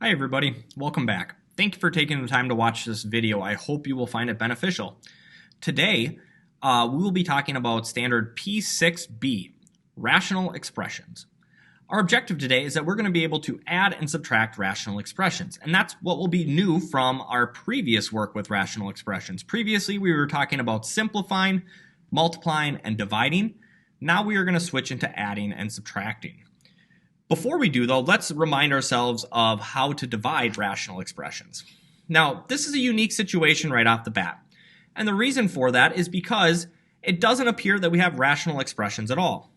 Hi everybody, welcome back. Thank you for taking the time to watch this video. I hope you will find it beneficial. Today, we will be talking about standard P6B, rational expressions. Our objective today is that we're going to be able to add and subtract rational expressions, and that's what will be new from our previous work with rational expressions. Previously, we were talking about simplifying, multiplying, and dividing. Now we are going to switch into adding and subtracting. Before we do, though, let's remind ourselves of how to divide rational expressions. Now, this is a unique situation right off the bat. And the reason for that is because it doesn't appear that we have rational expressions at all.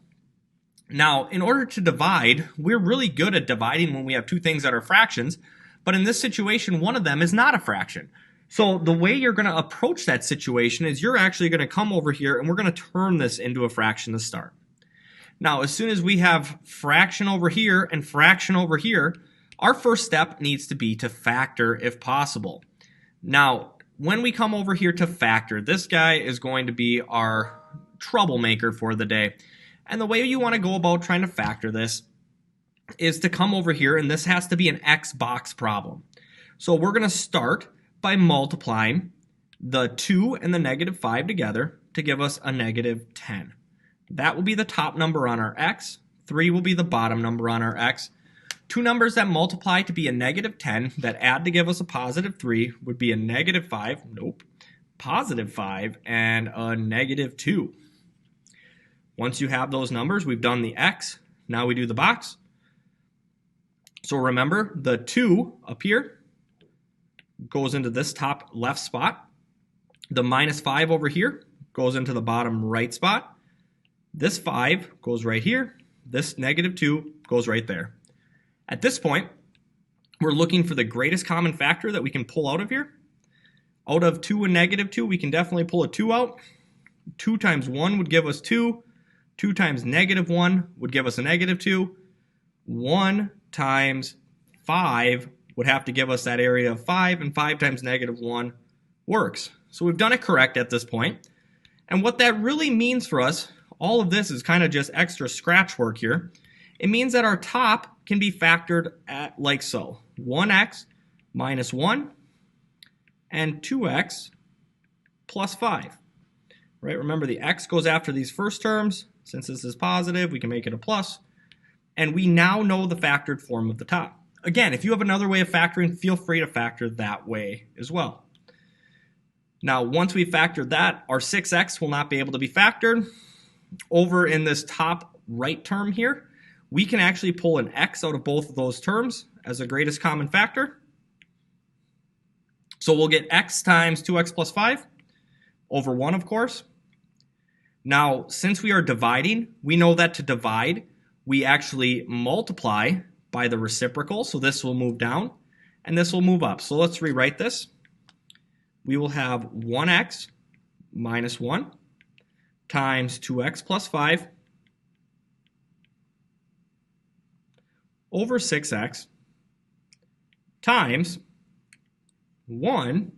Now, in order to divide, we're really good at dividing when we have two things that are fractions, but in this situation, one of them is not a fraction. So the way you're going to approach that situation is you're actually going to come over here and we're going to turn this into a fraction to start. Now, as soon as we have fraction over here and fraction over here, our first step needs to be to factor if possible. Now, when we come over here to factor, this guy is going to be our troublemaker for the day. And the way you want to go about trying to factor this is to come over here, and this has to be an X box problem. So we're going to start by multiplying the 2 and the negative 5 together to give us a negative 10. That will be the top number on our X. 3 will be the bottom number on our X. Two numbers that multiply to be a negative 10 that add to give us a positive 3 would be a negative 5, positive 5, and a negative 2. Once you have those numbers, we've done the X. Now we do the box. So remember, the 2 up here goes into this top left spot. The minus 5 over here goes into the bottom right spot. This 5 goes right here. This negative 2 goes right there. At this point, we're looking for the greatest common factor that we can pull out of here. Out of 2 and negative 2, we can definitely pull a 2 out. 2 times 1 would give us 2. 2 times negative 1 would give us a negative 2. 1 times 5 would have to give us that area of 5, and 5 times negative 1 works. So we've done it correct at this point. And what that really means for us, all of this is kind of just extra scratch work here. It means that our top can be factored at like so. 1x minus 1 and 2x plus 5. Right? Remember, the x goes after these first terms. Since this is positive, we can make it a plus. And we now know the factored form of the top. Again, if you have another way of factoring, feel free to factor that way as well. Now, once we've factored that, our 6x will not be able to be factored. Over in this top right term here, we can actually pull an x out of both of those terms as the greatest common factor. So we'll get x times 2x plus 5 over 1, of course. Now, since we are dividing, we know that to divide, we actually multiply by the reciprocal. So this will move down and this will move up. So let's rewrite this. We will have 1x minus 1 times 2x plus 5 over 6x times 1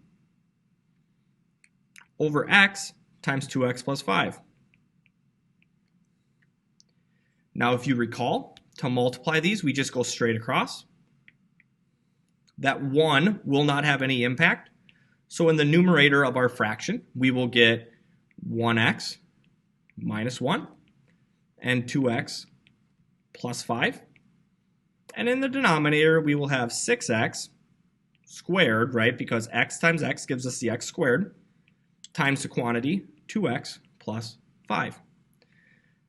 over x times 2x plus 5. Now, if you recall, to multiply these, we just go straight across. That 1 will not have any impact. So in the numerator of our fraction, we will get 1x minus 1 and 2x plus 5. And in the denominator, we will have 6x squared, right, because x times x gives us the x squared, times the quantity 2x plus 5.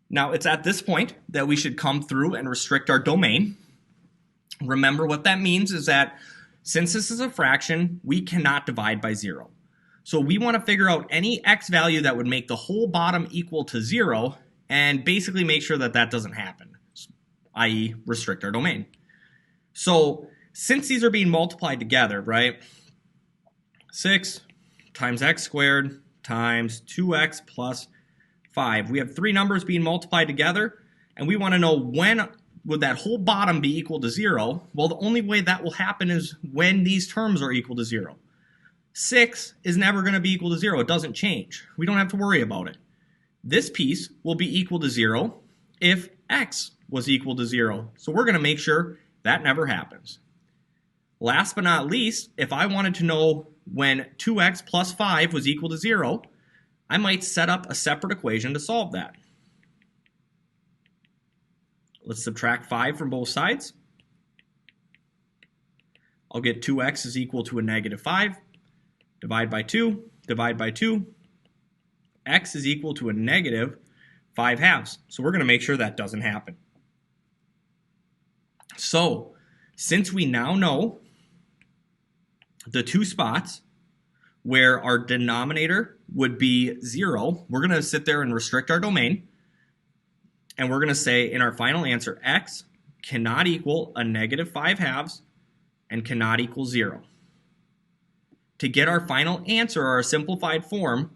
Now, it's at this point that we should come through and restrict our domain. Remember, what that means is that since this is a fraction, we cannot divide by 0. So we want to figure out any x value that would make the whole bottom equal to 0 and basically make sure that that doesn't happen, i.e. restrict our domain. So since these are being multiplied together, right, 6 times x squared times 2x plus 5. We have three numbers being multiplied together, and we want to know when would that whole bottom be equal to 0. Well, the only way that will happen is when these terms are equal to 0. 6 is never going to be equal to 0. It doesn't change. We don't have to worry about it. This piece will be equal to 0 if x was equal to 0. So we're going to make sure that never happens. Last but not least, if I wanted to know when 2x plus 5 was equal to 0, I might set up a separate equation to solve that. Let's subtract 5 from both sides. I'll get 2x is equal to a negative 5. Divide by 2, divide by 2. X is equal to a negative 5 halves. So we're going to make sure that doesn't happen. So, since we now know the two spots where our denominator would be 0, we're going to sit there and restrict our domain. And we're going to say in our final answer, x cannot equal a negative 5 halves and cannot equal 0. To get our final answer, or our simplified form,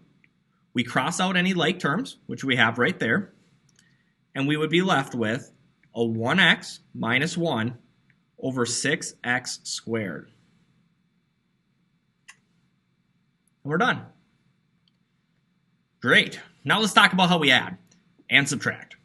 we cross out any like terms, which we have right there, and we would be left with a 1x minus 1 over 6x squared. And we're done. Great. Now let's talk about how we add and subtract.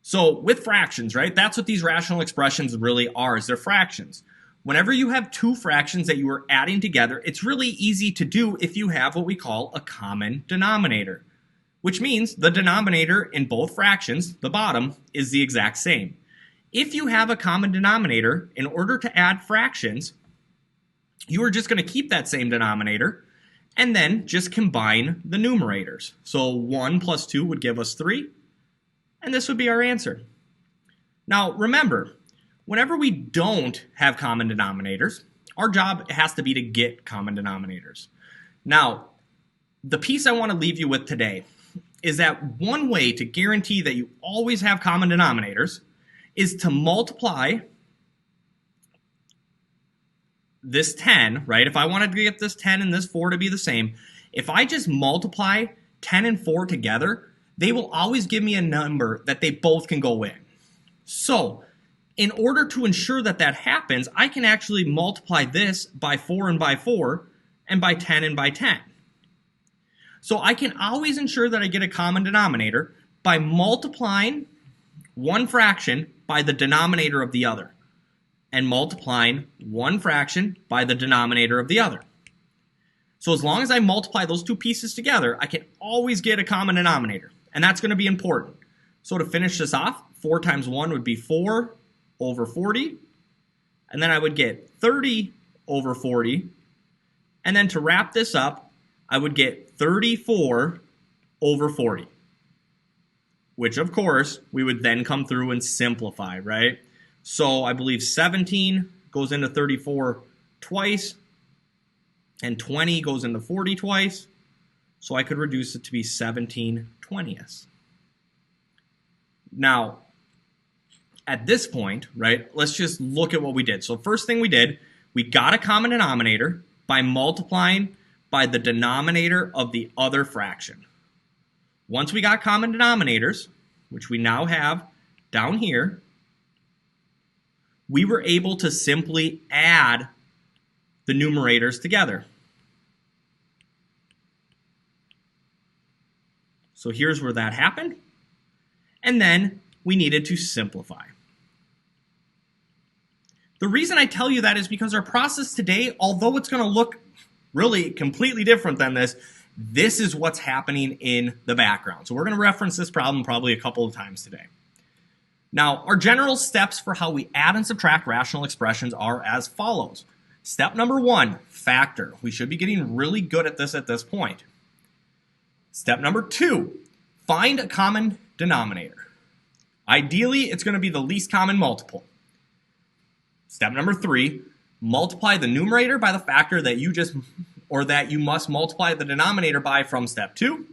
So with fractions, right, that's what these rational expressions really are, is they're fractions. Whenever you have two fractions that you are adding together, it's really easy to do if you have what we call a common denominator, which means the denominator in both fractions, the bottom, is the exact same. If you have a common denominator, in order to add fractions, you are just going to keep that same denominator and then just combine the numerators. So 1 plus 2 would give us 3, and this would be our answer. Now remember, whenever we don't have common denominators, our job has to be to get common denominators. Now, the piece I want to leave you with today is that one way to guarantee that you always have common denominators is to multiply this 10, right? If I wanted to get this 10 and this 4 to be the same, if I just multiply 10 and 4 together, they will always give me a number that they both can go in. So, in order to ensure that that happens, I can actually multiply this by 4 and by 4, and by 10 and by 10. So I can always ensure that I get a common denominator by multiplying one fraction by the denominator of the other, and multiplying one fraction by the denominator of the other. So as long as I multiply those two pieces together, I can always get a common denominator, and that's going to be important. So to finish this off, 4 times 1 would be 4 over 40, and then I would get 30 over 40, and then to wrap this up, I would get 34 over 40, which of course we would then come through and simplify, right? So I believe 17 goes into 34 twice, and 20 goes into 40 twice, so I could reduce it to be 17/20. Now, at this point, right, let's just look at what we did. So first thing we did, we got a common denominator by multiplying by the denominator of the other fraction. Once we got common denominators, which we now have down here, we were able to simply add the numerators together. So here's where that happened. And then we needed to simplify. The reason I tell you that is because our process today, although it's going to look really completely different than this, this is what's happening in the background. So we're going to reference this problem probably a couple of times today. Now, our general steps for how we add and subtract rational expressions are as follows. Step number 1, factor. We should be getting really good at this point. Step number 2, find a common denominator. Ideally, it's going to be the least common multiple. Step number 3, multiply the numerator by the factor that you must multiply the denominator by from step 2.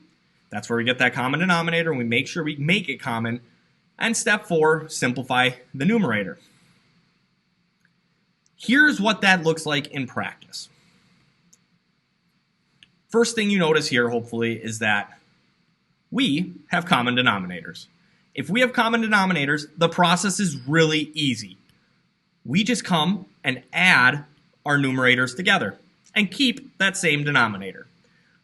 That's where we get that common denominator, and we make sure we make it common. And step 4, simplify the numerator. Here's what that looks like in practice. First thing you notice here, hopefully, is that we have common denominators. If we have common denominators, the process is really easy. We just come and add our numerators together and keep that same denominator.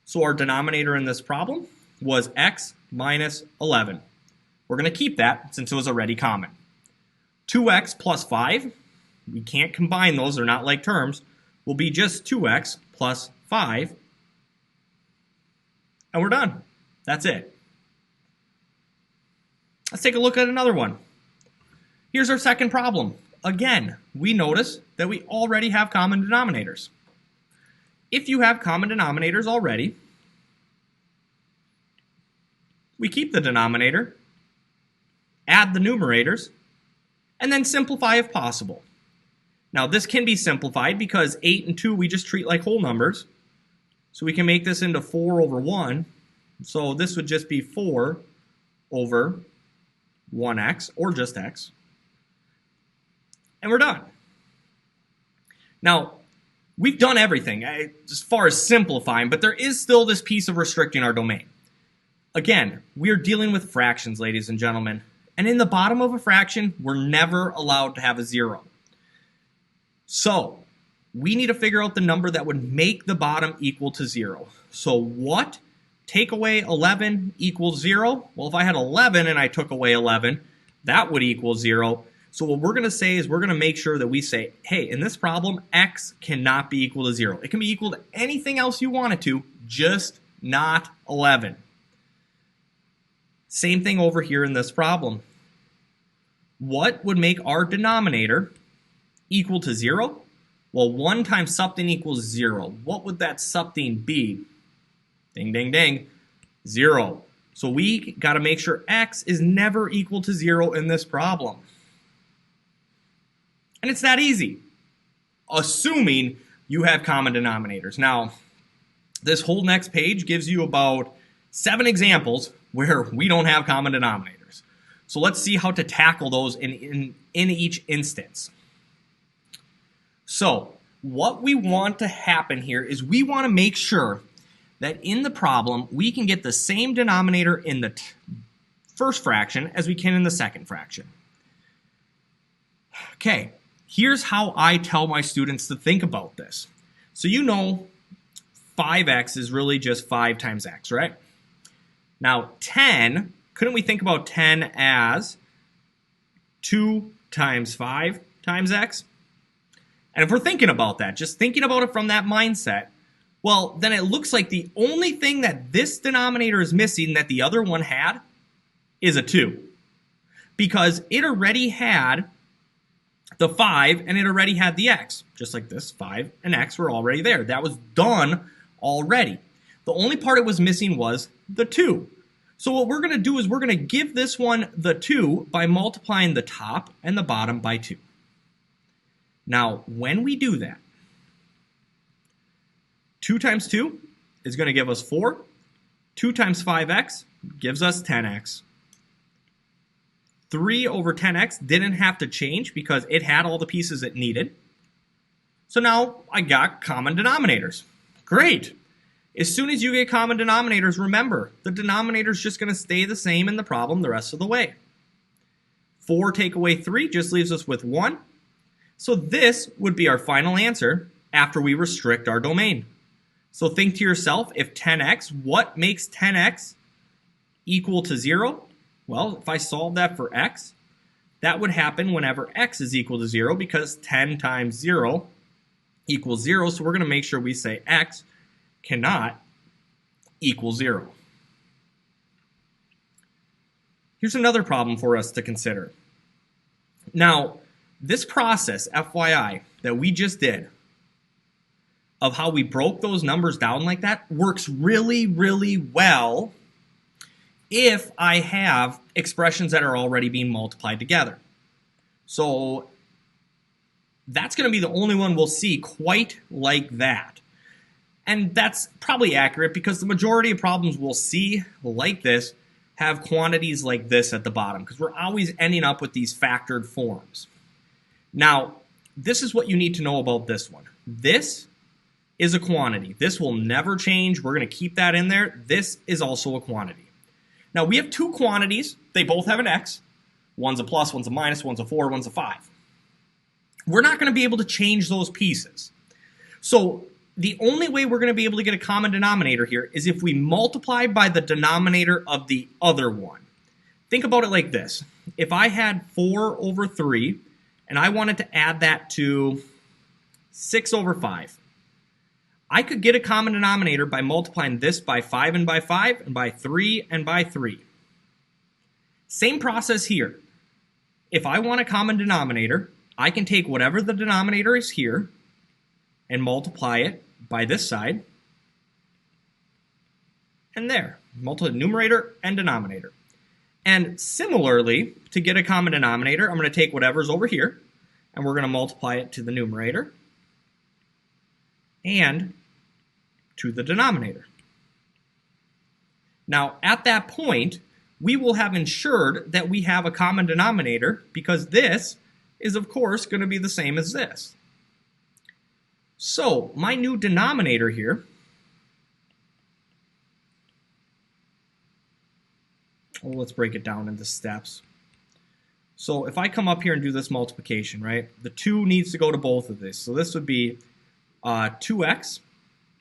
So our denominator in this problem was x minus 11. We're going to keep that since it was already common. 2x plus 5 we can't combine those, they're not like terms, will be just 2x plus 5, and we're done. That's it. Let's take a look at another one. Here's our second problem. Again, we notice that we already have common denominators. If you have common denominators already, we keep the denominator, add the numerators, and then simplify if possible. Now this can be simplified because 8 and 2 we just treat like whole numbers. So we can make this into 4 over 1. So this would just be 4 over 1x, or just x. And we're done. Now, we've done everything as far as simplifying, but there is still this piece of restricting our domain. Again, we are dealing with fractions, ladies and gentlemen. And in the bottom of a fraction, we're never allowed to have a 0. So, we need to figure out the number that would make the bottom equal to 0. So what? Take away 11 equals 0? Well, if I had 11 and I took away 11, that would equal 0. So what we're going to say is we're going to make sure that we say, hey, in this problem, x cannot be equal to 0. It can be equal to anything else you want it to, just not 11. Same thing over here in this problem. What would make our denominator equal to 0? Well, 1 times something equals 0. What would that something be? Ding, ding, ding. 0. So we got to make sure x is never equal to 0 in this problem. And it's that easy, assuming you have common denominators. Now, this whole next page gives you about 7 examples where we don't have common denominators. So let's see how to tackle those in each instance. So what we want to happen here is we want to make sure that in the problem we can get the same denominator in the first fraction as we can in the second fraction. Okay, here's how I tell my students to think about this. So you know 5x is really just 5 times x, right? Now 10, couldn't we think about 10 as 2 times 5 times x? And if we're thinking about that, just thinking about it from that mindset, well, then it looks like the only thing that this denominator is missing that the other one had is a 2. Because it already had the 5 and it already had the x. Just like this, 5 and x were already there. That was done already. The only part it was missing was the 2. So what we're going to do is we're going to give this one the 2 by multiplying the top and the bottom by 2. Now, when we do that, 2 times 2 is going to give us 4. 2 times 5x gives us 10x. 3 over 10x didn't have to change because it had all the pieces it needed. So now I got common denominators. Great. As soon as you get common denominators, remember, the denominator is just going to stay the same in the problem the rest of the way. 4 take away 3 just leaves us with 1. So this would be our final answer after we restrict our domain. So think to yourself, if 10x, what makes 10x equal to 0? Well, if I solve that for x, that would happen whenever x is equal to 0 because 10 times 0 equals 0. So we're going to make sure we say x cannot equal 0. Here's another problem for us to consider. Now, this process, FYI, that we just did, of how we broke those numbers down like that, works really, really well if I have expressions that are already being multiplied together. So that's going to be the only one we'll see quite like that. And that's probably accurate because the majority of problems we'll see like this have quantities like this at the bottom because we're always ending up with these factored forms. Now, this is what you need to know about this one. This is a quantity. This will never change. We're going to keep that in there. This is also a quantity. Now, we have 2 quantities. They both have an x. One's a plus, one's a minus, one's a 4, one's a 5. We're not going to be able to change those pieces. So the only way we're going to be able to get a common denominator here is if we multiply by the denominator of the other one. Think about it like this. If I had 4 over 3 and I wanted to add that to 6 over 5. I could get a common denominator by multiplying this by 5 and by 5, and by 3 and by 3. Same process here. If I want a common denominator, I can take whatever the denominator is here and multiply it by this side and there. Multiply numerator and denominator. And similarly, to get a common denominator, I'm going to take whatever's over here and we're going to multiply it to the numerator and to the denominator. Now, at that point, we will have ensured that we have a common denominator because this is, of course, going to be the same as this. So, my new denominator here, well, let's break it down into steps. So, if I come up here and do this multiplication, right, the 2 needs to go to both of this. So, this would be 2x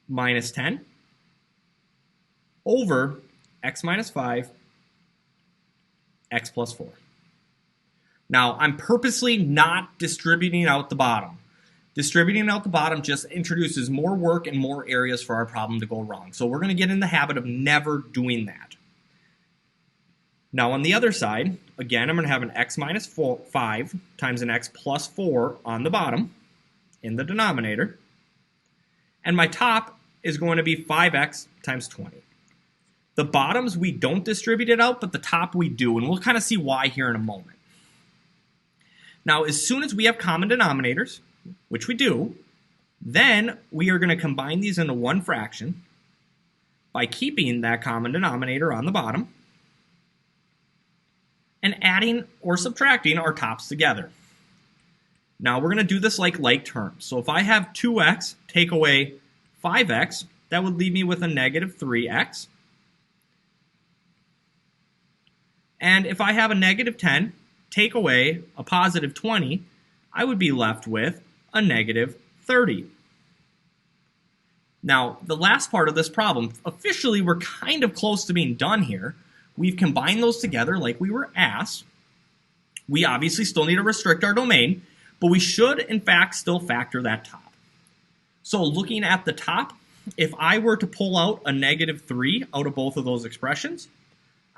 minus 10 over x minus 5, x plus 4. Now, I'm purposely not distributing out the bottom. Distributing out the bottom just introduces more work and more areas for our problem to go wrong. So we're going to get in the habit of never doing that. Now, on the other side, again, I'm going to have an x minus 5 times an x plus 4 on the bottom in the denominator. And my top is going to be 5x times 20. The bottoms, we don't distribute it out, but the top we do. And we'll kind of see why here in a moment. Now, as soon as we have common denominators, which we do, then we are going to combine these into one fraction by keeping that common denominator on the bottom and adding or subtracting our tops together. Now, we're going to do this like terms. So if I have 2x take away 5x, that would leave me with a negative 3x. And if I have a negative 10 take away a positive 20, I would be left with a negative 30. Now, the last part of this problem, officially we're kind of close to being done here. We've combined those together like we were asked. We obviously still need to restrict our domain, but we should, in fact, still factor that top. So looking at the top, if I were to pull out a negative 3 out of both of those expressions,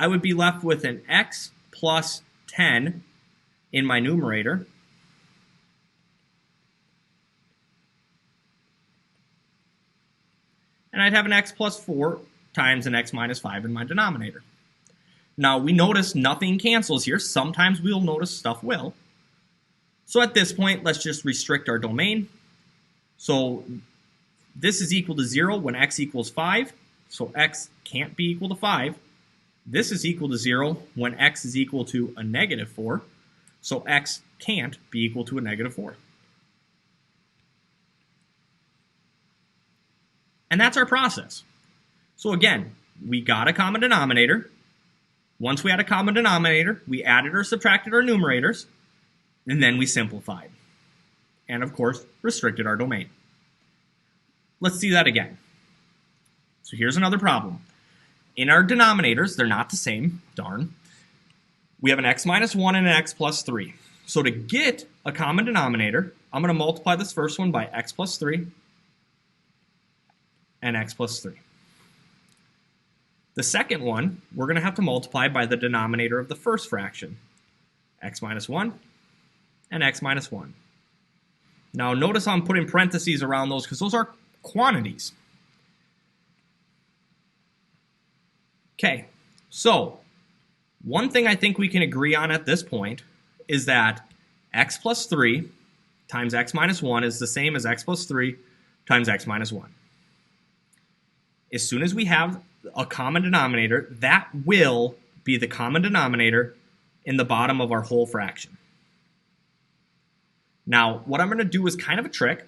I would be left with an x plus 10 in my numerator. And I'd have an x plus 4 times an x minus 5 in my denominator. Now, we notice nothing cancels here. Sometimes we'll notice stuff will. So at this point, let's just restrict our domain. So this is equal to 0 when x equals 5. So x can't be equal to 5. This is equal to 0 when x is equal to a negative 4. So x can't be equal to a negative 4. And that's our process. So again, we got a common denominator. Once we had a common denominator, we added or subtracted our numerators, and then we simplified. And of course, restricted our domain. Let's see that again. So here's another problem. In our denominators, they're not the same, darn. We have an x minus 1 and an x plus 3. So to get a common denominator, I'm going to multiply this first one by x plus 3 and x plus 3. The second one, we're going to have to multiply by the denominator of the first fraction, x minus 1 and x minus 1. Now notice I'm putting parentheses around those because those are quantities. Okay, so one thing I think we can agree on at this point is that x plus 3 times x minus 1 is the same as x plus 3 times x minus 1. As soon as we have a common denominator, that will be the common denominator in the bottom of our whole fraction. Now, what I'm going to do is kind of a trick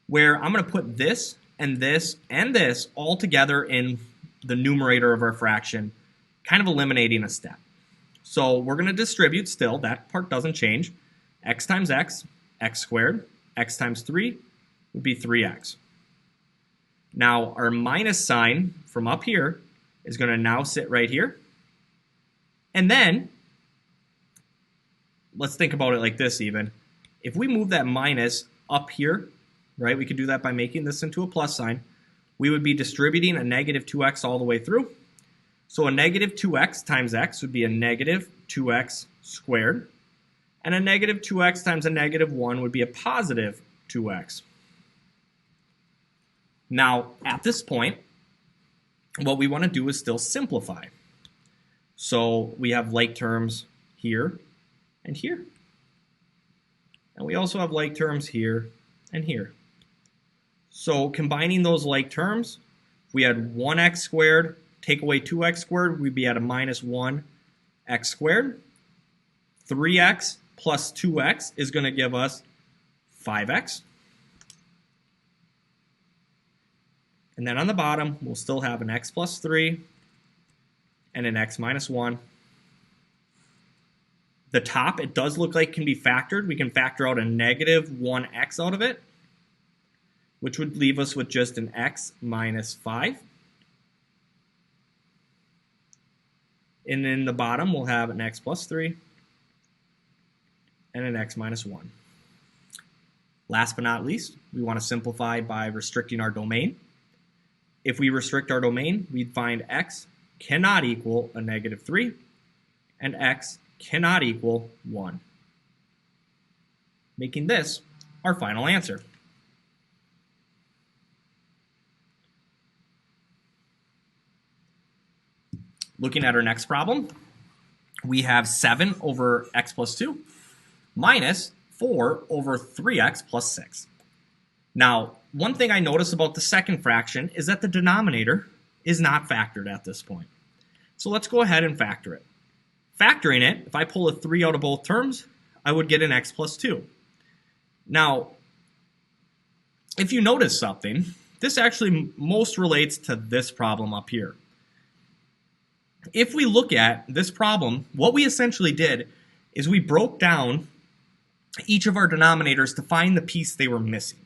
where I'm going to put this and this and this all together in the numerator of our fraction, kind of eliminating a step. So we're going to distribute still, that part doesn't change. X times x, x squared, x times 3 would be 3x. Now our minus sign from up here is going to now sit right here. And then, let's think about it like this even. If we move that minus up here, right, we could do that by making this into a plus sign. We would be distributing a negative 2x all the way through. So a negative 2x times x would be a negative 2x squared. And a negative 2x times a negative 1 would be a positive 2x. Now, at this point, what we want to do is still simplify. So we have like terms here and here. And we also have like terms here and here. So combining those like terms, we had 1x squared, take away 2x squared, we'd be at a minus 1x squared. 3x plus 2x is going to give us 5x. And then on the bottom, we'll still have an x plus 3 and an x minus 1. The top, it does look like can be factored. We can factor out a negative 1x out of it, which would leave us with just an x minus 5. And in the bottom, we'll have an x plus 3 and an x minus 1. Last but not least, we want to simplify by restricting our domain. If we restrict our domain, we'd find x cannot equal a negative 3 and x cannot equal 1, making this our final answer. Looking at our next problem, we have 7 over x plus 2 minus 4 over 3x plus 6. Now, one thing I notice about the second fraction is that the denominator is not factored at this point. So let's go ahead and factor it. Factoring it, if I pull a 3 out of both terms, I would get an x plus 2. Now, if you notice something, this actually most relates to this problem up here. If we look at this problem, what we essentially did is we broke down each of our denominators to find the piece they were missing.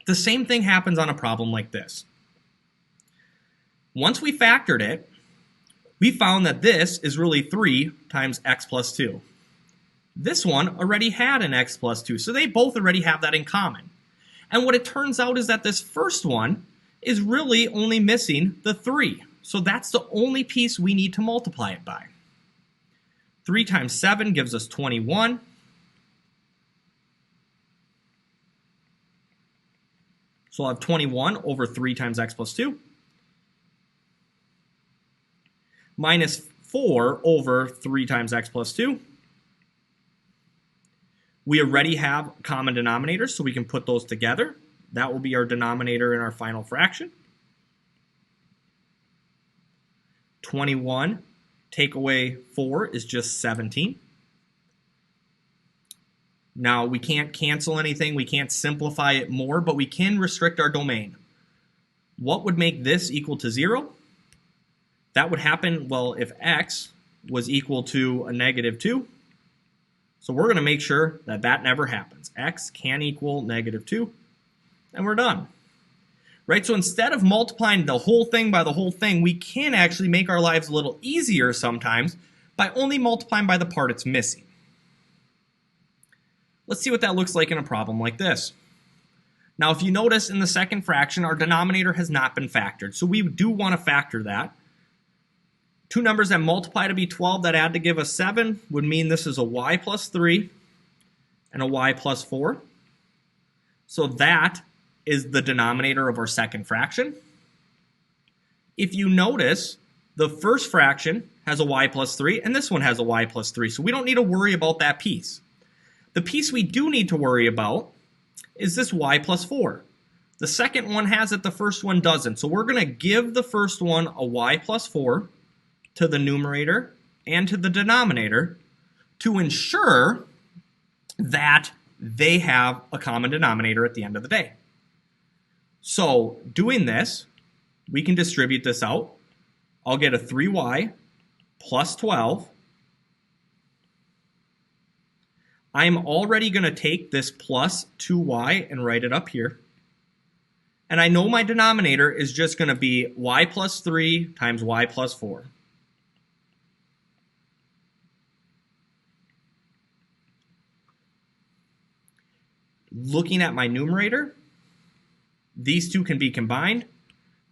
The same thing happens on a problem like this. Once we factored it, we found that this is really 3 times x plus 2. This one already had an x plus 2, so they both already have that in common. And what it turns out is that this first one is really only missing the 3. So that's the only piece we need to multiply it by. 3 times 7 gives us 21. So I'll have 21 over 3 times x plus 2. Minus 4 over 3 times x plus 2. We already have common denominators, so we can put those together. That will be our denominator in our final fraction. 21 take away 4 is just 17. Now, we can't cancel anything, we can't simplify it more, but we can restrict our domain. What would make this equal to 0? That would happen, well, if x was equal to a negative 2. So we're going to make sure that that never happens. X can equal negative 2, and we're done. Right, so instead of multiplying the whole thing by the whole thing, we can actually make our lives a little easier sometimes by only multiplying by the part it's missing. Let's see what that looks like in a problem like this. Now, if you notice in the second fraction, our denominator has not been factored, so we do want to factor that. Two numbers that multiply to be 12 that add to give us 7 would mean this is a y plus 3 and a y plus 4. So that is the denominator of our second fraction. If you notice, the first fraction has a y plus 3 and this one has a y plus 3, so we don't need to worry about that piece. The piece we do need to worry about is this y plus 4. The second one has it, the first one doesn't. So we're going to give the first one a y plus 4 to the numerator and to the denominator to ensure that they have a common denominator at the end of the day. So doing this, we can distribute this out. I'll get a 3y plus 12. I'm already going to take this plus 2y and write it up here. And I know my denominator is just going to be y plus 3 times y plus 4. Looking at my numerator, these two can be combined.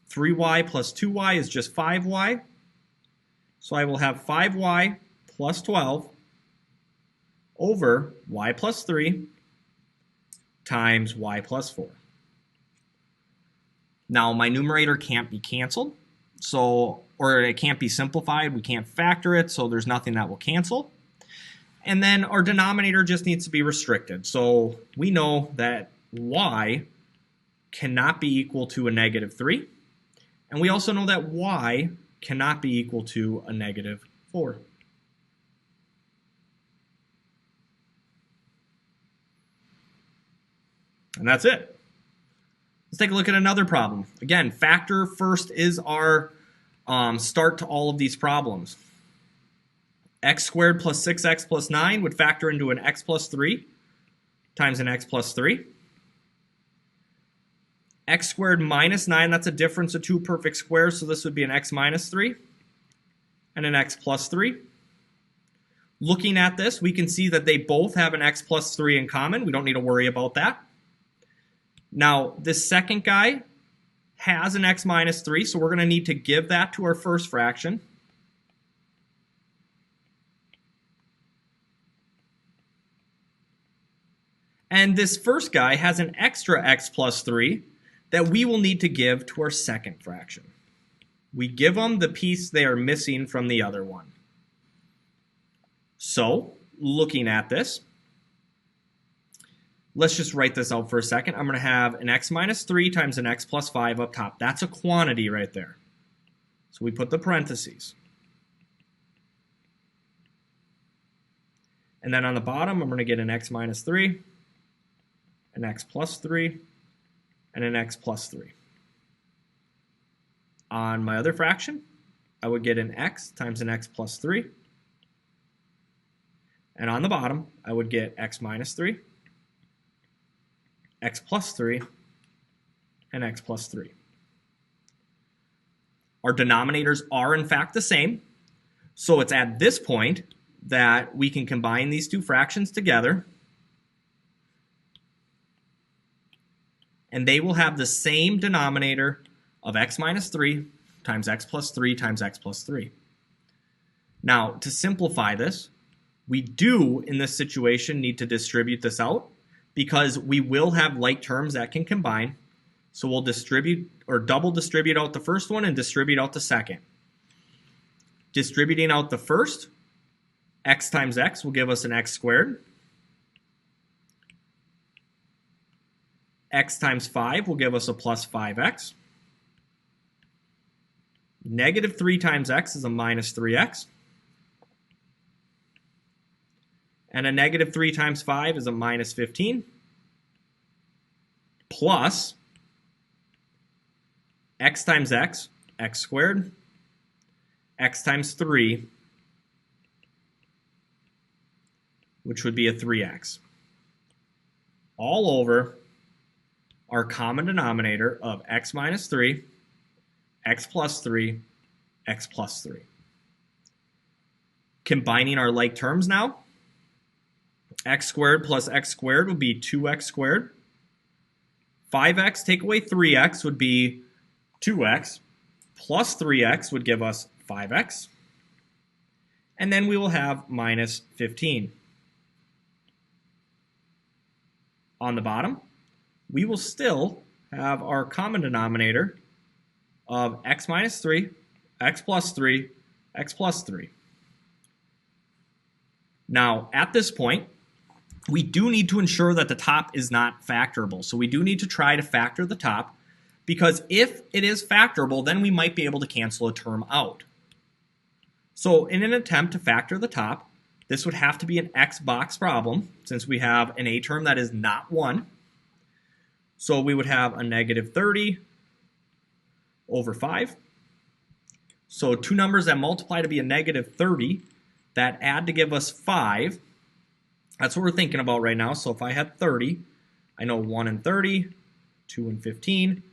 3y plus 2y is just 5y. So I will have 5y plus 12 over y plus 3 times y plus 4. Now, my numerator can't be canceled, or it can't be simplified. We can't factor it, so there's nothing that will cancel. And then our denominator just needs to be restricted. So we know that y cannot be equal to a negative 3. And we also know that y cannot be equal to a negative 4. And that's it. Let's take a look at another problem. Again, factor first is our start to all of these problems. X squared plus 6x plus 9 would factor into an x plus 3 times an x plus 3. X squared minus 9, that's a difference of two perfect squares, so this would be an x minus 3 and an x plus 3. Looking at this, we can see that they both have an x plus 3 in common. We don't need to worry about that. Now, this second guy has an x minus 3, so we're going to need to give that to our first fraction. And this first guy has an extra x plus 3 that we will need to give to our second fraction. We give them the piece they are missing from the other one. So, looking at this, let's just write this out for a second. I'm going to have an x minus 3 times an x plus 5 up top. That's a quantity right there. So we put the parentheses. And then on the bottom, I'm going to get an x minus 3, an x plus 3, and an x plus 3. On my other fraction, I would get an x times an x plus 3. And on the bottom, I would get x minus 3, x plus 3, and x plus 3. Our denominators are in fact the same, so it's at this point that we can combine these two fractions together, and they will have the same denominator of x minus 3 times x plus 3 times x plus 3. Now, to simplify this, we do, in this situation, need to distribute this out because we will have like terms that can combine. So we'll distribute or double distribute out the first one and distribute out the second. Distributing out the first, x times x will give us an x squared. X times 5 will give us a plus 5x. Negative 3 times x is a minus 3x. And a negative 3 times 5 is a minus 15. Plus x times x, x squared. X times 3, which would be a 3x. All over our common denominator of x minus 3, x plus 3, x plus 3. Combining our like terms now, x squared plus x squared would be 2x squared. 5x take away 3x would be 2x. Plus 3x would give us 5x. And then we will have minus 15. On the bottom, we will still have our common denominator of x minus 3, x plus 3, x plus 3. Now, at this point, we do need to ensure that the top is not factorable. So we do need to try to factor the top, because if it is factorable, then we might be able to cancel a term out. So in an attempt to factor the top, this would have to be an X box problem, since we have an A term that is not 1. So we would have a negative 30 over 5. So two numbers that multiply to be a negative 30 that add to give us 5. That's what we're thinking about right now. So if I had 30, I know 1 and 30, 2 and 15,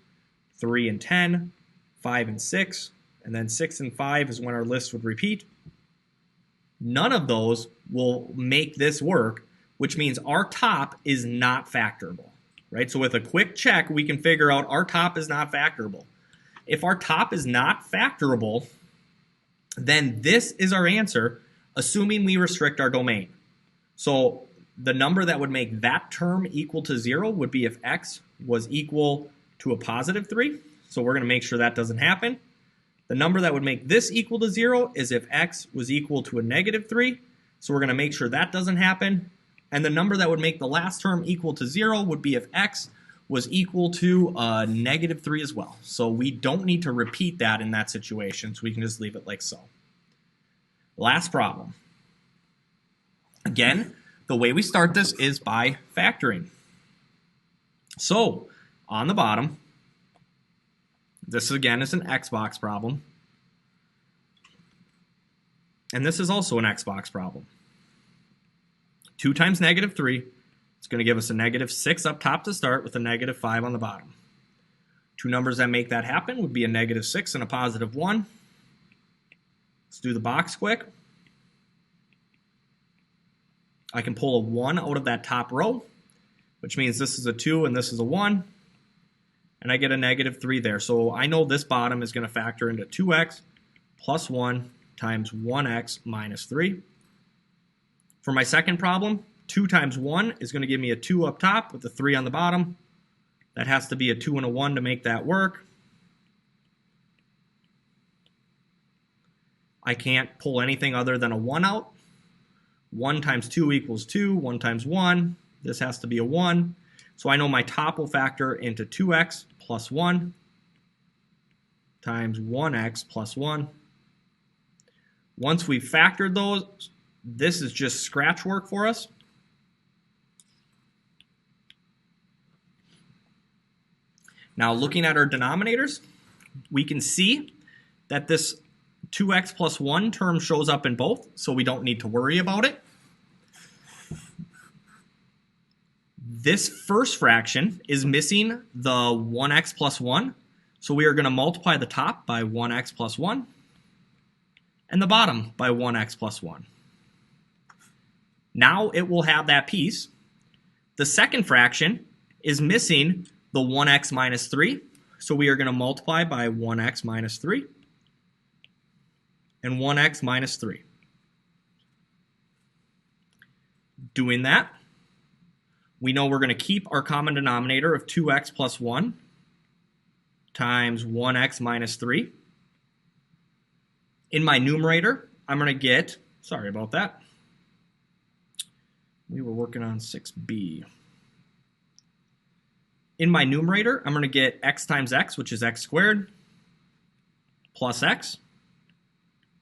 3 and 10, 5 and 6, and then 6 and 5 is when our list would repeat. None of those will make this work which means our top is not factorable, right? So with a quick check, we can figure out our top is not factorable. If our top is not factorable, then this is our answer, assuming we restrict our domain. So the number that would make that term equal to 0 would be if x was equal to a positive 3. So we're going to make sure that doesn't happen. The number that would make this equal to 0 is if x was equal to a negative 3. So we're going to make sure that doesn't happen. And the number that would make the last term equal to 0 would be if x was equal to a negative 3 as well. So we don't need to repeat that in that situation, so we can just leave it like so. Last problem. Again, the way we start this is by factoring. So on the bottom, this again is an Xbox problem. And this is also an Xbox problem. 2 times negative 3, it's going to give us a negative 6 up top to start with a negative 5 on the bottom. Two numbers that make that happen would be a negative 6 and a positive 1. Let's do the box quick. I can pull a 1 out of that top row, which means this is a 2 and this is a 1. And I get a negative 3 there. So I know this bottom is going to factor into 2x plus 1 times 1x minus 3. For my second problem, 2 times 1 is going to give me a 2 up top with a 3 on the bottom. That has to be a 2 and a 1 to make that work. I can't pull anything other than a 1 out. 1 times 2 equals 2. 1 times 1, this has to be a 1. So I know my top will factor into 2x plus 1 times 1x plus 1. Once we've factored those, this is just scratch work for us. Now looking at our denominators, we can see that this 2x plus 1 term shows up in both, so we don't need to worry about it. This first fraction is missing the 1x plus 1, so we are going to multiply the top by 1x plus 1 and the bottom by 1x plus 1. Now it will have that piece. The second fraction is missing the 1x minus 3, so we are going to multiply by 1x minus 3 and 1x minus 3. Doing that, we know we're going to keep our common denominator of 2x plus 1 times 1x minus 3. In my numerator, I'm going to get, sorry about that, we were working on 6b. In my numerator, I'm going to get x times x, which is x squared, plus x,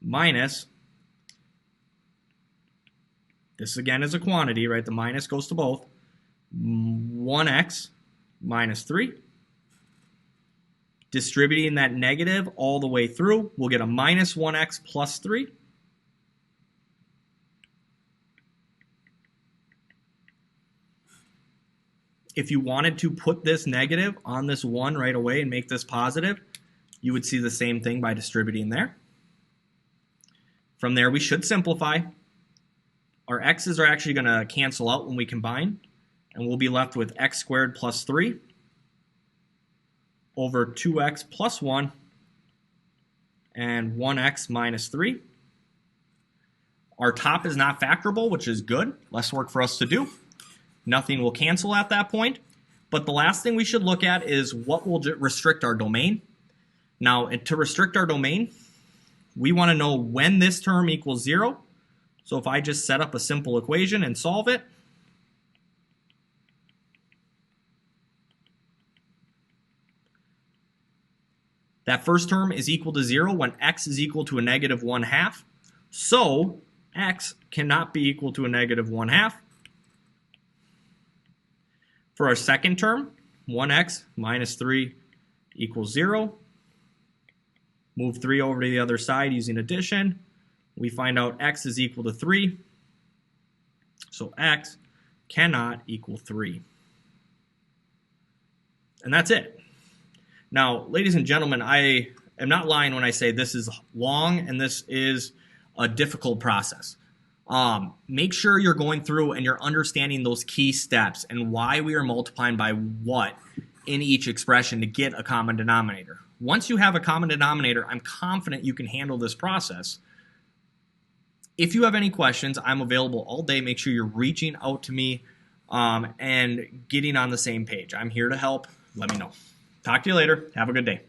minus, this again is a quantity, right? The minus goes to both, 1x minus 3. Distributing that negative all the way through, we'll get a minus 1x plus 3. If you wanted to put this negative on this 1 right away and make this positive, you would see the same thing by distributing there. From there, we should simplify. Our x's are actually going to cancel out when we combine, and we'll be left with x squared plus 3 over 2x plus 1 and 1x minus 3. Our top is not factorable, which is good. Less work for us to do. Nothing will cancel at that point. But the last thing we should look at is what will restrict our domain. Now, to restrict our domain, we want to know when this term equals 0. So if I just set up a simple equation and solve it, that first term is equal to 0 when x is equal to a negative 1/2. So x cannot be equal to a negative 1/2. For our second term, 1x minus 3 equals 0. Move 3 over to the other side using addition. We find out x is equal to 3. So x cannot equal 3. And that's it. Now, ladies and gentlemen, I am not lying when I say this is long and this is a difficult process. Make sure you're going through and you're understanding those key steps and why we are multiplying by what in each expression to get a common denominator. Once you have a common denominator, I'm confident you can handle this process. If you have any questions, I'm available all day. Make sure you're reaching out to me and getting on the same page. I'm here to help. Let me know. Talk to you later. Have a good day.